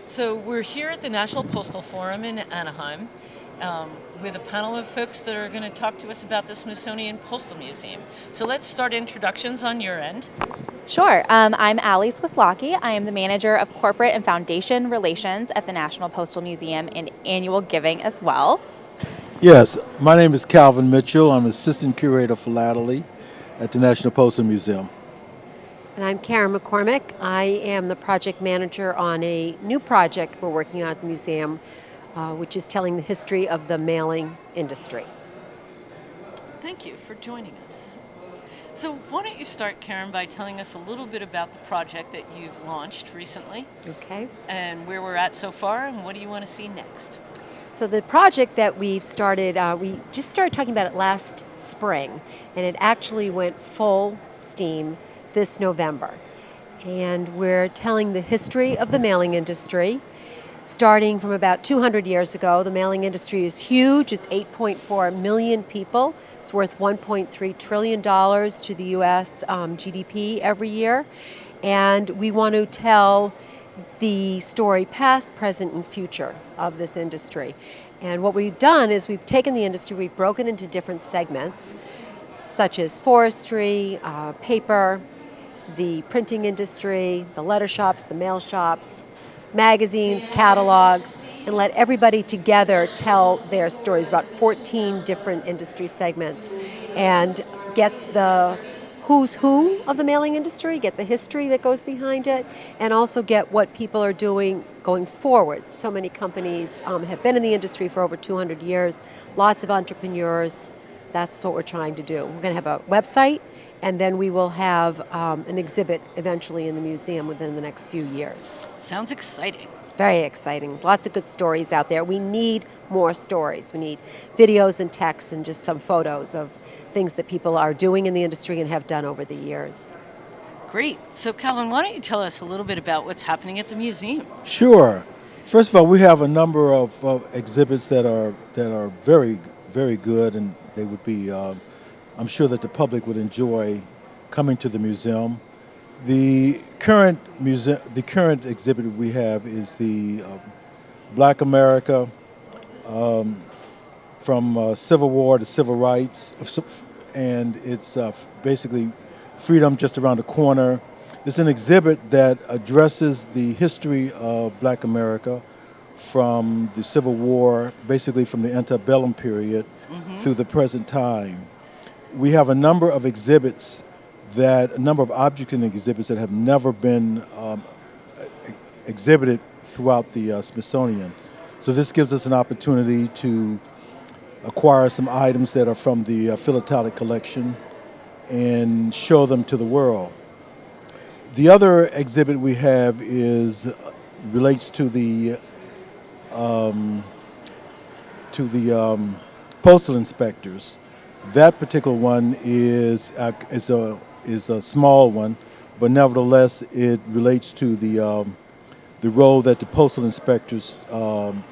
So we're here at the National Postal Forum in Anaheim with a panel of folks that are going to talk to us about the Smithsonian Postal Museum. So let's start introductions on your end. Sure. I'm Allie Swislocki. I am the manager of corporate and foundation relations at the National Postal Museum and annual giving as well. Yes, my name is Calvin Mitchell. I'm assistant curator philately at the National Postal Museum. And I'm Karen McCormick. I am the project manager on a new project we're working on at the museum, which is telling the history of the mailing industry. Thank you for joining us. So why don't you start, Karen, by telling us a little bit about the project that you've launched recently Okay. and where we're at so far and what do you want to see next? So the project that we've started, we just started talking about it last spring, and it actually went full steam this November. And we're telling the history of the mailing industry, starting from about 200 years ago. The mailing industry is huge. It's 8.4 million people. It's worth $1.3 trillion to the U.S. GDP every year. And we want to tell the story past, present, and future of this industry. And what we've done is we've taken the industry, we've broken into different segments, such as forestry, paper, the printing industry, the letter shops, the mail shops, magazines, catalogs, and let everybody together tell their stories about 14 different industry segments and get the who's who of the mailing industry, get the history that goes behind it, and also get what people are doing going forward. So many companies have been in the industry for over 200 years, lots of entrepreneurs. That's what we're trying to do. We're going to have a website, and then we will have an exhibit eventually in the museum within the next few years. Sounds exciting. It's very exciting. There's lots of good stories out there. We need more stories. We need videos and texts and just some photos of things that people are doing in the industry and have done over the years. Great. So Calvin, why don't you tell us a little bit about what's happening at the museum? Sure. First of all, we have a number of exhibits that are very, very good, and they would be. I'm sure that the public would enjoy coming to the museum. The current exhibit we have is the Black America from Civil War to Civil Rights, and it's basically freedom just around the corner. It's an exhibit that addresses the history of Black America from the Civil War, basically from the antebellum period through the present time. We have a number of objects in the exhibits that have never been exhibited throughout the Smithsonian. So this gives us an opportunity to acquire some items that are from the philatelic collection and show them to the world. The other exhibit we have relates to the postal inspectors. That particular one is a small one, but nevertheless it relates to the role that the postal inspectors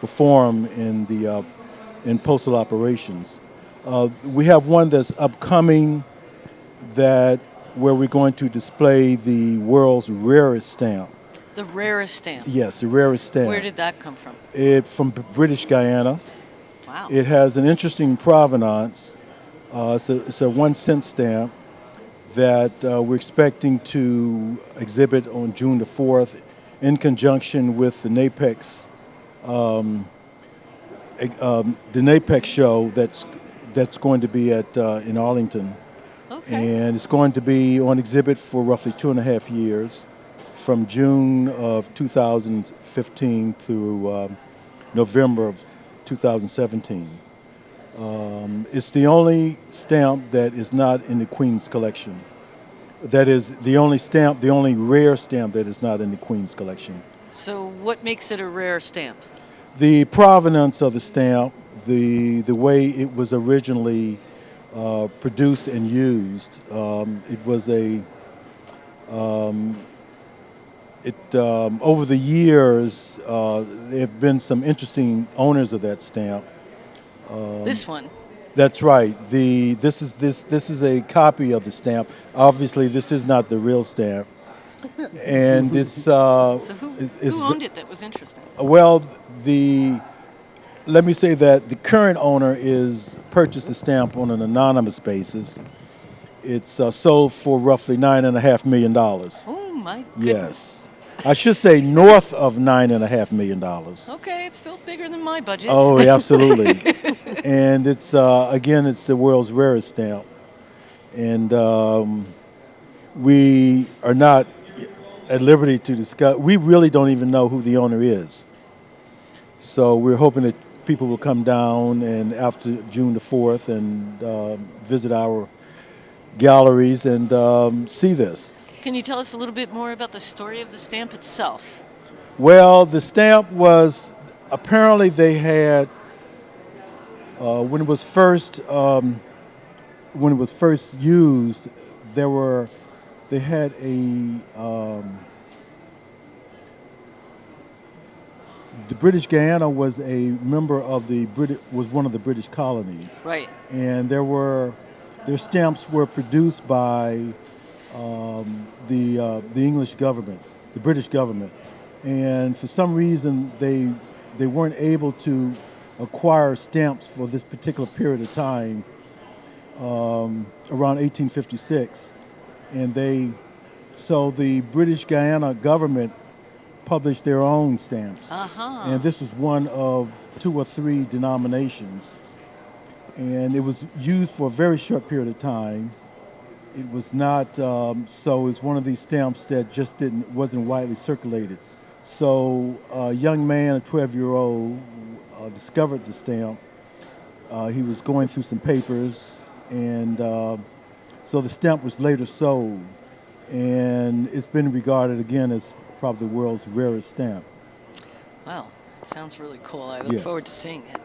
perform in postal operations. We have one that's upcoming where we're going to display the world's rarest stamp. The rarest stamp. Yes, the rarest stamp. Where did that come from? From British Guyana. Wow. It has an interesting provenance. It's a 1 cent stamp that we're expecting to exhibit on June the 4th in conjunction with the NAPEX show that's going to be in Arlington. Okay. And it's going to be on exhibit for roughly 2.5 years, from June of 2015 through November of 2017. It's the only stamp that is not in the Queen's collection. That is the only rare stamp that is not in the Queen's collection. So what makes it a rare stamp? The provenance of the stamp, the way it was originally produced and used. Over the years, there have been some interesting owners of that stamp. This one. That's right. This is a copy of the stamp. Obviously, this is not the real stamp. And So it's who owned it? That was interesting. well, let me say that the current owner is purchased the stamp on an anonymous basis. It's sold for roughly $9.5 million. Oh my goodness. Yes, I should say north of $9.5 million. Okay, it's still bigger than my budget. Oh, yeah, absolutely. And it's again, it's the world's rarest stamp, and we are not at liberty to discuss. We really don't even know who the owner is. So we're hoping that people will come down and after June the 4th and visit our galleries and see this. Can you tell us a little bit more about the story of the stamp itself? Well, the stamp was apparently they had when it was first used, they had the British Guyana was a member of was one of the British colonies, Right. and their stamps were produced by the English government, the British government, and for some reason they weren't able to acquire stamps for this particular period of time around 1856, and so the British Guyana government published their own stamps, and this was one of 2 or 3 denominations, and it was used for a very short period of time. It was not so it's one of these stamps that just wasn't widely circulated. So a young man, a 12-year-old, discovered the stamp. He was going through some papers, and so the stamp was later sold, and it's been regarded again as probably the world's rarest stamp. Wow, it sounds really cool. I look Yes. forward to seeing it.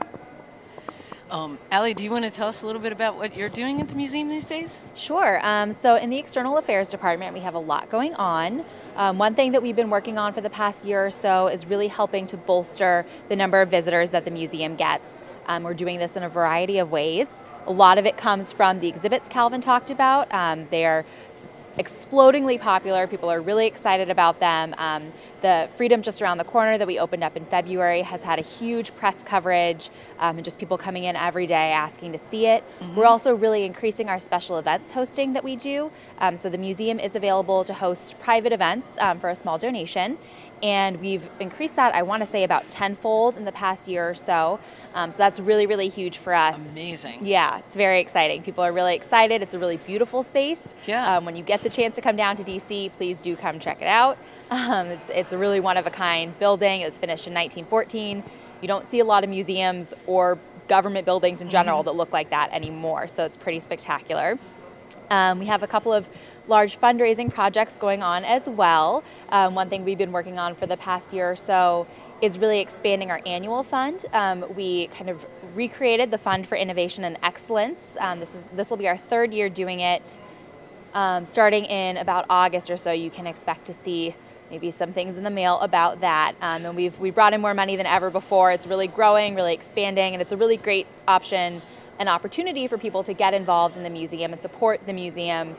Allie, do you want to tell us a little bit about what you're doing at the museum these days? Sure. So in the External Affairs Department, we have a lot going on. One thing that we've been working on for the past year or so is really helping to bolster the number of visitors that the museum gets. We're doing this in a variety of ways. A lot of it comes from the exhibits Calvin talked about. They are explodingly popular. People are really excited about them. The Freedom just around the corner that we opened up in February has had a huge press coverage and just people coming in every day asking to see it. We're also really increasing our special events hosting that we do. So the museum is available to host private events for a small donation. And we've increased that, I want to say, about tenfold in the past year or so. So that's really, really huge for us. Amazing. Yeah, it's very exciting. People are really excited. It's a really beautiful space. Yeah. When you get the chance to come down to DC, please do come check it out. It's a really one-of-a-kind building. It was finished in 1914. You don't see a lot of museums or government buildings in general that look like that anymore, so it's pretty spectacular. We have a couple of large fundraising projects going on as well. One thing we've been working on for the past year or so is really expanding our annual fund. We kind of recreated the Fund for Innovation and Excellence. This will be our 3rd year doing it. Starting in about August or so, you can expect to see maybe some things in the mail about that. And we brought in more money than ever before. It's really growing, really expanding, and it's a really great option, an opportunity for people to get involved in the museum and support the museum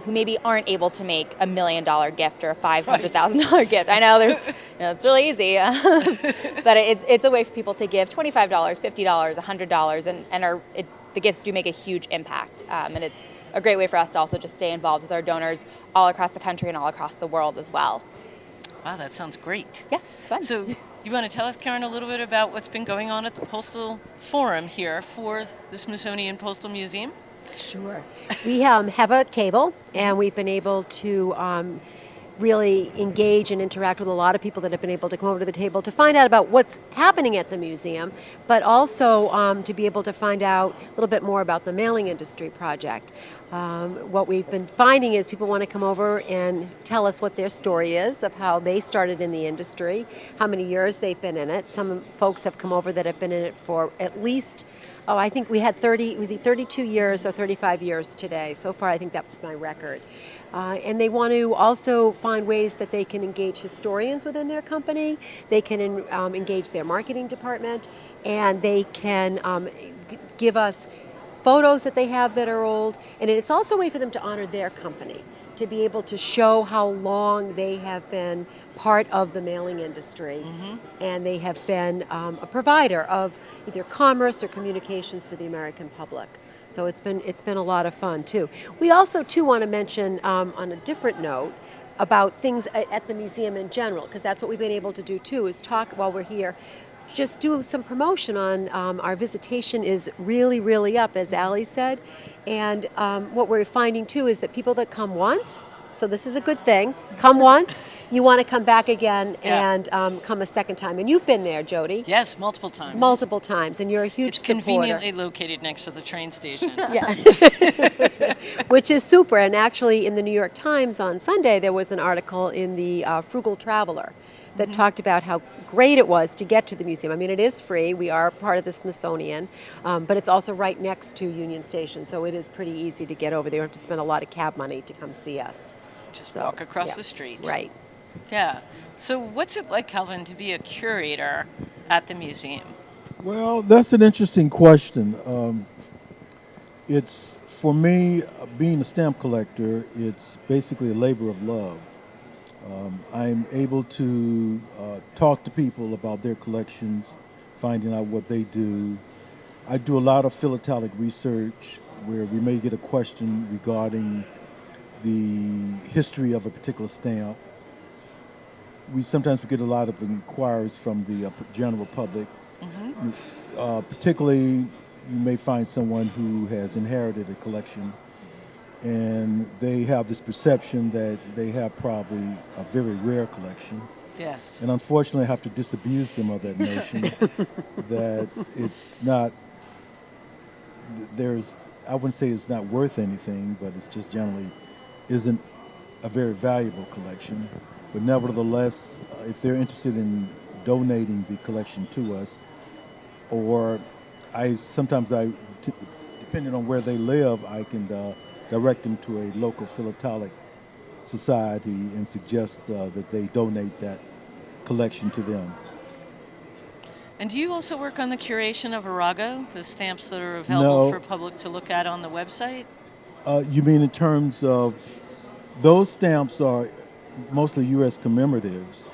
who maybe aren't able to make $1 million gift or a $500,000 gift. I know it's really easy, but it's a way for people to give $25, $50, $100, and the gifts do make a huge impact. And it's a great way for us to also just stay involved with our donors all across the country and all across the world as well. Wow, that sounds great. Yeah, it's fun. So you want to tell us, Karen, a little bit about what's been going on at the Postal Forum here for the Smithsonian Postal Museum? Sure. We have a table, and we've been able to really engage and interact with a lot of people that have been able to come over to the table to find out about what's happening at the museum, but also to be able to find out a little bit more about the mailing industry project. What we've been finding is people want to come over and tell us what their story is of how they started in the industry, how many years they've been in it. Some folks have come over that have been in it for at least, I think we had 32 years or 35 years today. So far, I think that's my record. And they want to also find ways that they can engage historians within their company. They can engage their marketing department, and they can give us photos that they have that are old. And it's also a way for them to honor their company, to be able to show how long they have been part of the mailing industry, and they have been a provider of either commerce or communications for the American public. So it's been a lot of fun too. We also too want to mention on a different note about things at the museum in general, because that's what we've been able to do too, is talk while we're here. Just do some promotion on our visitation is really, really up, as Allie said. And what we're finding too is that people that come once, so this is a good thing, come once, you want to come back again and come a second time. And you've been there, Jody. Yes, multiple times. Multiple times, and you're a huge It's supporter. conveniently located next to the train station. Yeah. Which is super. And actually, in the New York Times on Sunday, there was an article in the Frugal Traveler that talked about how great it was to get to the museum. I mean, it is free. We are part of the Smithsonian, but it's also right next to Union Station, so it is pretty easy to get over there. You don't have to spend a lot of cab money to come see us. Just walk across the street. Right. Yeah. So what's it like, Calvin, to be a curator at the museum? Well, that's an interesting question. It's, for me, being a stamp collector, it's basically a labor of love. I'm able to talk to people about their collections, finding out what they do. I do a lot of philatelic research where we may get a question regarding the history of a particular stamp. Sometimes we get a lot of inquiries from the general public. Particularly, you may find someone who has inherited a collection, and they have this perception that they have probably a very rare collection. Yes. And unfortunately, I have to disabuse them of that notion that it's not, I wouldn't say it's not worth anything, but it's just generally isn't a very valuable collection. But nevertheless, if they're interested in donating the collection to us, or depending on where they live, I can direct them to a local philatelic society and suggest that they donate that collection to them. And do you also work on the curation of Arago, the stamps that are available for public to look at on the website? You mean in terms of, those stamps are mostly U.S. commemoratives,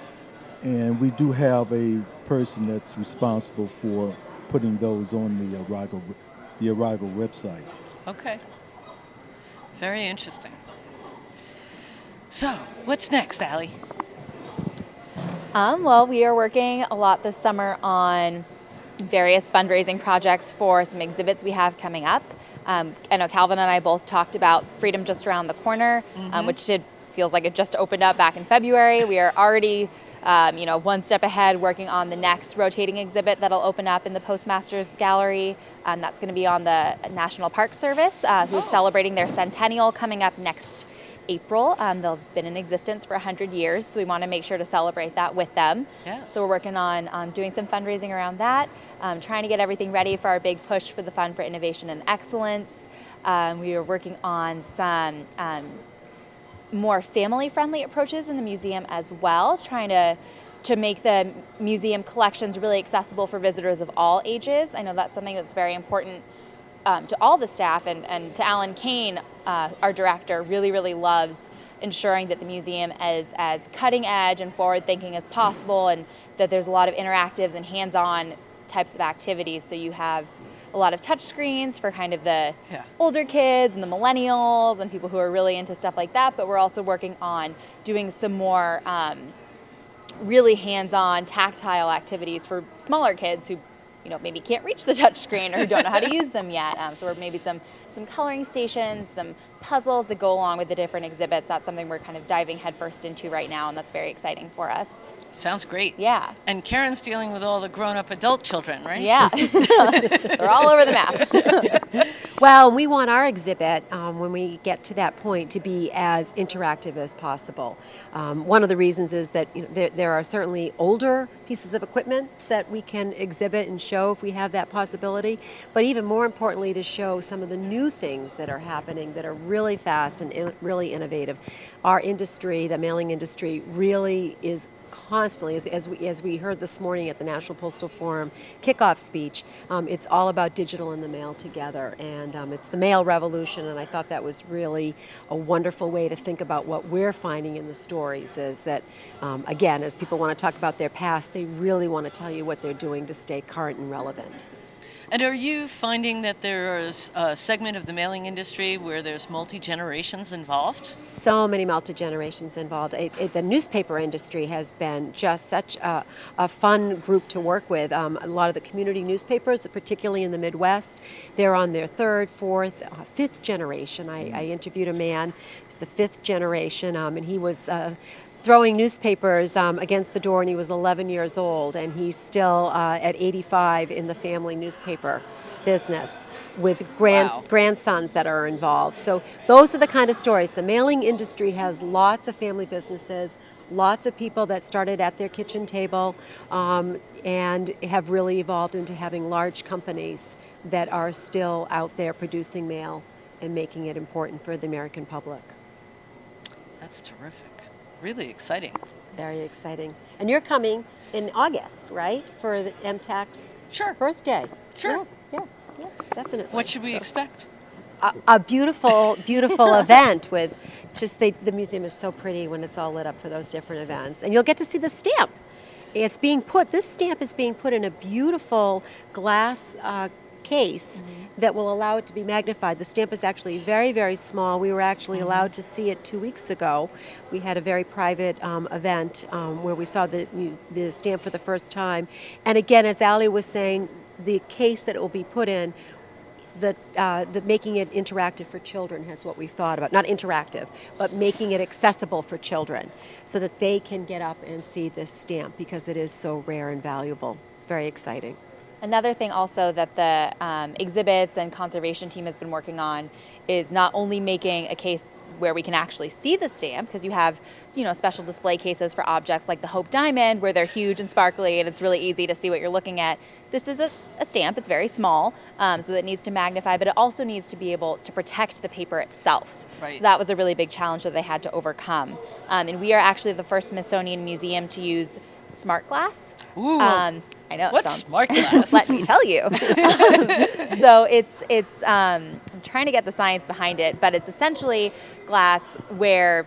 and we do have a person that's responsible for putting those on the Arrival website. Okay. Very interesting. So, what's next, Allie? Well, we are working a lot this summer on various fundraising projects for some exhibits we have coming up. I know Calvin and I both talked about Freedom Just Around the Corner, which feels like it just opened up back in February. We are already one step ahead working on the next rotating exhibit that'll open up in the Postmaster's Gallery. That's going to be on the National Park Service, who's celebrating their centennial coming up next April. They've been in existence for 100 years, so we want to make sure to celebrate that with them. Yes. So we're working on doing some fundraising around that, trying to get everything ready for our big push for the Fund for Innovation and Excellence. We are working on some more family-friendly approaches in the museum as well, trying to make the museum collections really accessible for visitors of all ages. I know that's something that's very important to all the staff, and to Alan Kane, our director, really loves ensuring that the museum is as cutting edge and forward-thinking as possible, and that there's a lot of interactives and hands-on types of activities. So you have a lot of touch screens for kind of the older kids and the millennials and people who are really into stuff like that, but we're also working on doing some more really hands-on tactile activities for smaller kids who maybe can't reach the touch screen or who don't know how to use them yet. So we're maybe some coloring stations, some puzzles that go along with the different exhibits. That's something we're kind of diving headfirst into right now, and that's very exciting for us. Sounds great. Yeah. And Karen's dealing with all the grown-up adult children, right? Yeah. They're all over the map. Well, we want our exhibit, when we get to that point, to be as interactive as possible. One of the reasons is that there are certainly older pieces of equipment that we can exhibit and show if we have that possibility, but even more importantly, to show some of the new things that are happening that are really fast and really innovative. Our industry, the mailing industry, really is constantly, as we heard this morning at the National Postal Forum kickoff speech, it's all about digital and the mail together, and it's the mail revolution. And I thought that was really a wonderful way to think about what we're finding in the stories. Is that again, as people want to talk about their past, they really want to tell you what they're doing to stay current and relevant. And are you finding that there is a segment of the mailing industry where there's multi-generations involved? So many multi-generations involved. The newspaper industry has been just such a fun group to work with. A lot of the community newspapers, particularly in the Midwest, they're on their third, fourth, fifth generation. I interviewed a man, he's the fifth generation, and he was throwing newspapers against the door, and he was 11 years old, and he's still at 85 in the family newspaper business with Wow. grandsons that are involved. So those are the kind of stories. The mailing industry has lots of family businesses, lots of people that started at their kitchen table and have really evolved into having large companies that are still out there producing mail and making it important for the American public. That's terrific. Really exciting. Very exciting. And you're coming in August, right, for the MTAC's Sure. birthday? Sure. Yeah, definitely. What should we So, expect? a beautiful, beautiful event with, it's just the museum is so pretty when it's all lit up for those different events. And you'll get to see the stamp. This stamp is being put in a beautiful glass case that will allow it to be magnified. The stamp is actually very, very small. We were actually allowed to see it 2 weeks ago. We had a very private event where we saw the stamp for the first time. And again, as Ali was saying, the case that it will be put in, the making it interactive for children has what we've thought about. Not interactive, but making it accessible for children so that they can get up and see this stamp because it is so rare and valuable. It's very exciting. Another thing also that the exhibits and conservation team has been working on is not only making a case where we can actually see the stamp, because you have, special display cases for objects like the Hope Diamond where they're huge and sparkly and it's really easy to see what you're looking at. This is a stamp, it's very small, so it needs to magnify, but it also needs to be able to protect the paper itself. Right. So that was a really big challenge that they had to overcome. And we are actually the first Smithsonian museum to use smart glass. Ooh. I know. What's smart glass? Let me tell you. So it's I'm trying to get the science behind it, but it's essentially glass where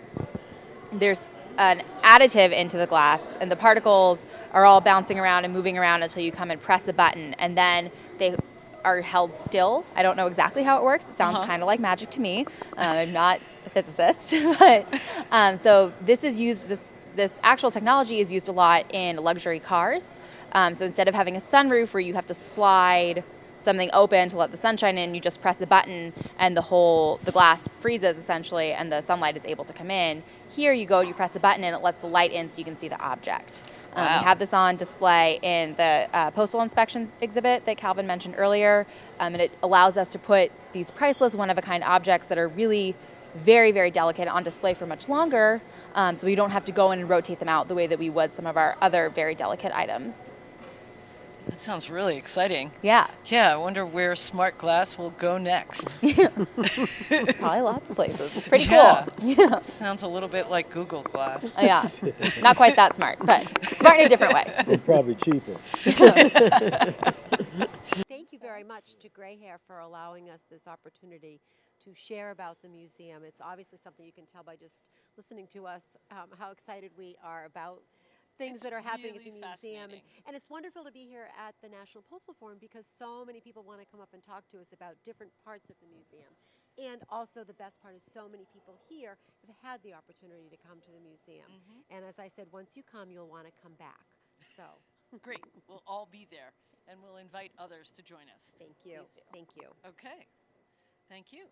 there's an additive into the glass, and the particles are all bouncing around and moving around until you come and press a button, and then they are held still. I don't know exactly how it works. It sounds kind of like magic to me. I'm not a physicist, but so this is used. This actual technology is used a lot in luxury cars. So instead of having a sunroof where you have to slide something open to let the sunshine in, you just press a button and the glass freezes essentially and the sunlight is able to come in. Here you press a button and it lets the light in so you can see the object. Wow. We have this on display in the Postal Inspection exhibit that Calvin mentioned earlier, and it allows us to put these priceless one-of-a-kind objects that are really very, very delicate on display for much longer, so we don't have to go in and rotate them out the way that we would some of our other very delicate items. That sounds really exciting. Yeah. Yeah, I wonder where smart glass will go next. Probably lots of places. It's pretty Yeah. cool. Yeah. Sounds a little bit like Google Glass. Yeah. Not quite that smart, but smart in a different way. And probably cheaper. Thank you very much to Gray Hair for allowing us this opportunity to share about the museum. It's obviously something you can tell by just listening to us, how excited we are about things that are happening really at the museum. fascinating. And it's wonderful to be here at the National Postal Forum because so many people want to come up and talk to us about different parts of the museum. And also the best part is so many people here have had the opportunity to come to the museum. And as I said, once you come, you'll want to come back. So Great. We'll all be there, and we'll invite others to join us. thank you. Please do. Thank you. Okay. Thank you.